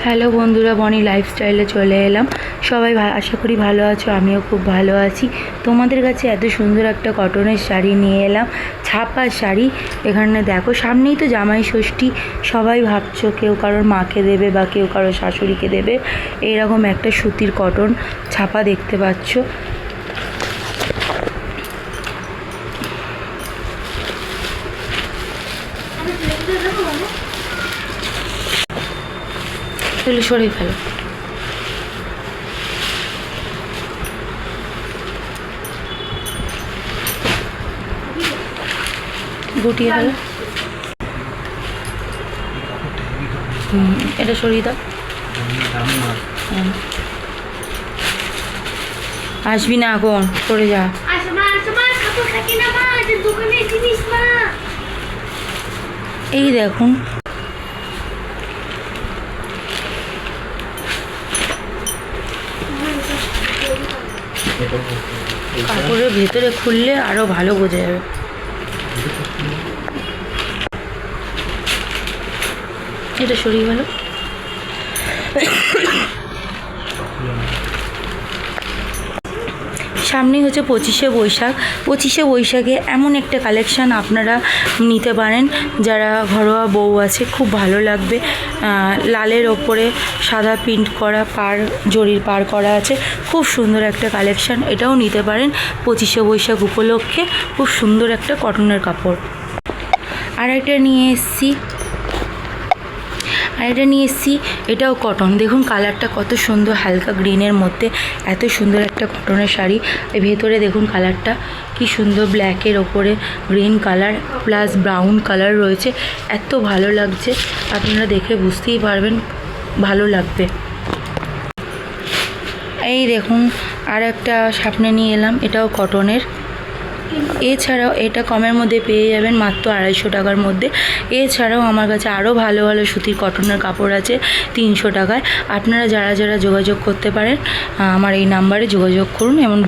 Hello বন্ধুরা, বনি লাইফস্টাইলে চলে এলাম। সবাই আশা করি ভালো আছো, আমিও খুব ভালো আছি। তোমাদের কাছে এত সুন্দর একটা কটনের শাড়ি নিয়ে এলাম, ছাপা শাড়ি। এখানে দেখো, সামনেই তো জামাই ষষ্ঠী। সবাই ভাবছো কেউ কারোর মাকে দেবে বা কেউ কারোর শাশুড়িকে দেবে। এইরকম একটা সুতির কটন ছাপা দেখতে পাচ্ছ। এগুলো সরিয়ে ফেলো। গুটিয়ে ফেলো। এটা সরিয়ে দাও। আসবি না এখন, সরে যা। এই দেখুন, কাপড়ের ভেতরে খুললে আরো ভালো বোঝা যাবে। এটা সরিয়ে ভালো। সামনেই হচ্ছে 25শে বৈশাখ। 25শে বৈশাখে এমন একটা কালেকশান আপনারা নিতে পারেন, যারা ঘরোয়া বউ আছে, খুব ভালো লাগবে। লালের ওপরে সাদা প্রিন্ট করা জরির পার করা আছে, খুব সুন্দর একটা কালেকশান। এটাও নিতে পারেন 25শে বৈশাখ উপলক্ষে। খুব সুন্দর একটা কটনের কাপড়। আর একটা নিয়ে এসেছি, এটাও কটন। দেখুন কালারটা কত সুন্দর, হালকা গ্রিনের মধ্যে এত সুন্দর একটা কটনের শাড়ি। ভেতরে দেখুন কালারটা কি সুন্দর, ব্ল্যাকের ওপরে green colour plus brown colour রয়েছে। এত ভালো লাগছে, আপনারা দেখে বুঝতেই পারবেন, ভালো লাগবে। এই দেখুন আর একটা সামনে নিয়ে এলাম, এটাও কটনের। এছাড়াও এটা কমের মধ্যে পেয়ে যাবেন মাত্র 250 টাকার মধ্যে। এছাড়াও আমার কাছে আরও ভালো ভালো সুতির কটনের কাপড় আছে 300 টাকায়। আপনারা যারা যোগাযোগ করতে পারেন, আমার এই নাম্বারে যোগাযোগ করুন এবং